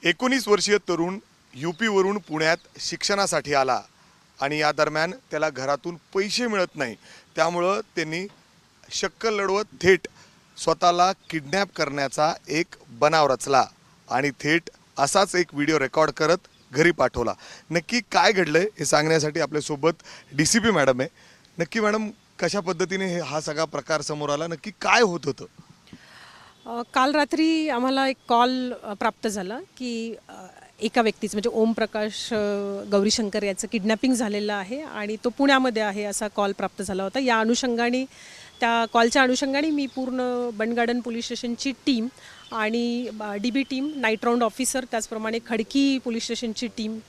19 वर्षीय तरुण यूपीवरून पुण्यात शिक्षणासाठी आला आणि या दरम्यान त्याला घरातून पैसे मिळत नाही, त्यामुळं त्यांनी शक्कल लढवत थेट स्वतःला किडनॅप करण्याचा एक बनाव रचला आणि थेट असाच एक व्हिडिओ रेकॉर्ड करत घरी पाठवला। नक्की काय घडलंय हे सांगण्यासाठी आपल्यासोबत डीसीपी मॅडम आहे। नक्की मॅडम, कशा पद्धतीने हा सगळा प्रकार समोर आला, नक्की काय होत होतं? काल रात्री आम्हाला एक कॉल प्राप्त झाला की एका व्यक्तीचं म्हणजे ओमप्रकाश गौरीशंकर याचं किडनॅपिंग झालेलं आहे आणि तो पुण्यामध्ये आहे असा कॉल प्राप्त झाला होता। या अनुषंगाने त्या कॉलच्या अनुषंगाने मी पूर्ण बंड गार्डन पोलीस स्टेशनची टीम आणि DB team, night round officer, त्याचप्रमाणे Khadki police स्टेशनची team,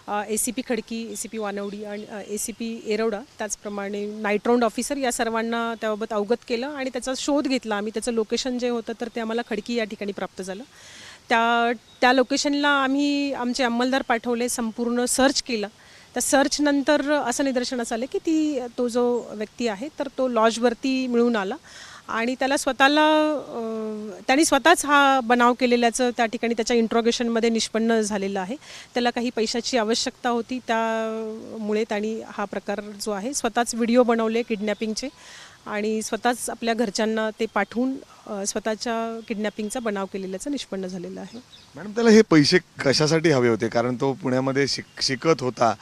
ACP Khadki, ACP Wanwadi आणि ACP येरवडा, त्याचप्रमाणे नाईट राऊंड ऑफिसर या सर्वांना त्याबाबत अवगत केलं आणि त्याचा शोध घेतला आम्ही। त्याचं लोकेशन जे होतं तर ते आम्हाला खडकी या ठिकाणी प्राप्त झालं। त्या लोकेशनला आम्ही आमचे अंमलदार पाठवले, संपूर्ण सर्च केलं। त्या सर्चनंतर असं निदर्शनास आलं की तो जो व्यक्ती आहे तर तो लॉजवरती मिळून आला आणि त्याला त्यांनी स्वतःच हा बनाव केलेल्याचं त्या ठिकाणी त्याच्या इंट्रोगेशनमध्ये निष्पन्न झालेलं आहे। त्याला काही पैशाची आवश्यकता होती, त्यामुळे त्यांनी हा प्रकार जो आहे स्वतःच व्हिडिओ बनवले किडनॅपिंगचे आणि स्वतःच आपल्या घरच्यांना ते पाठवून स्वतःच्या किडनॅपिंगचा बनाव केलेल्याचं निष्पन्न झालेलं आहे। मॅडम, त्याला हे पैसे कशासाठी हवे होते? कारण तो पुण्यामध्ये शिकत होता,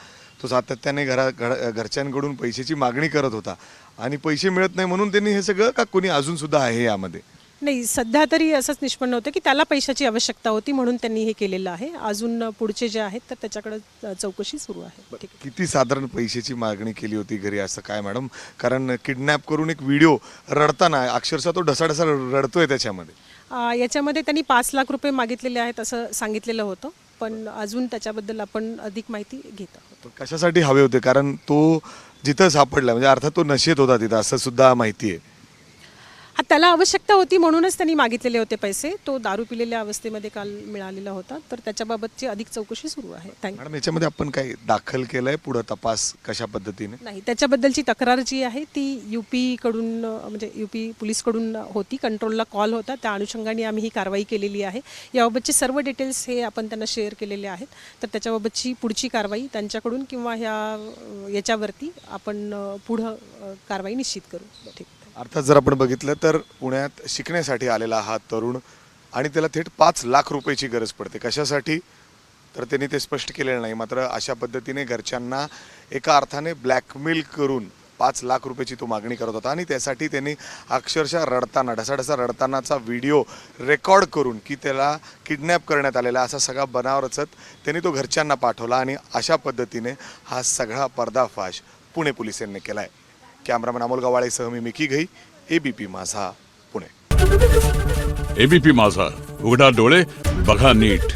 तो सातत्याने घरच्यांकडून पैशाची मागणी करत होता आणि पैसे मिळत नाही म्हणून त्यांनी हे सगळं, का कोणी अजून सुद्धा आहे यामध्ये? नाही, सध्या तरी असंच निष्पन्न होतं की त्याला पैशाची आवश्यकता होती म्हणून त्यांनी हे केलेलं आहे। अजून पुढचे जे आहेत तर त्याच्याकडे चौकशी सुरू आहे। ठीक आहे। किती साधारण पैशाची मागणी केली होती घरी, असं काय मॅडम? कारण किडनॅप करून एक व्हिडिओ रडताना अक्षरशः तो ढसाढसा रडतोय त्याच्यामध्ये। याच्यामध्ये त्यांनी 5 लाख रुपये मागितलेले आहेत असं सांगितलेलं होतं, पण अजून त्याच्याबद्दल आपण अधिक माहिती घेत आहोत। कशासाठी हवे होते? कारण तो जिथं सापडला म्हणजे अर्थात तो नशेत होता तिथं, असं सुद्धा माहिती आहे। त्याला आवश्यकता होती म्हणूनच त्यांनी मागितलेले होते पैसे। तो दारू पिलेल्या अवस्थेमध्ये काल मिळालेला होता, तर त्याच्याबाबतची अधिक चौकशी सुरू आहे। मॅडम, याच्यामध्ये आपण काही दाखल केलंय? पुढे तपास कशा पद्धतीने? नाही, त्याच्याबद्दलची तक्रार जी आहे ती यूपीकडून म्हणजे यूपी पोलीसकडून होती, कंट्रोलला कॉल होता, त्या अनुषंगाने आम्ही ही कारवाई केलेली आहे। याबाबतचे सर्व डिटेल्स हे आपण त्यांना शेअर केलेले आहेत, तर त्याच्याबाबतची पुढची कारवाई त्यांच्याकडून किंवा याच्यावरती आपण पुढं कारवाई निश्चित करू। ठीक। अर्थात जर आपण बघितलं तर पुण्यात शिकण्यासाठी आलेला हा तरुण आणि त्याला थेट 5 लाख रुपयाची गरज पडते। कशासाठी तर त्यांनी ते स्पष्ट केलेलं नाही, मात्र अशा पद्धतीने घरच्यांना एका अर्थाने ब्लॅकमेल करून 5 लाख रुपयाची तो मागणी करत होता आणि त्यासाठी त्यांनी अक्षरशः रडताना, ढसाढसा रडतानाचा व्हिडिओ रेकॉर्ड करून की त्याला किडनॅप करण्यात आलेला असा सगळा बनाव रचत त्यांनी तो घरच्यांना पाठवला आणि अशा पद्धतीने हा सगळा पर्दाफाश पुणे पोलिसांनी केला आहे। कॅमेरामॅन अमोल गवाळेसह मी मिकी घई, ABP माझा, पुणे। ABP माझा, उघडा डोळे बघा नीट।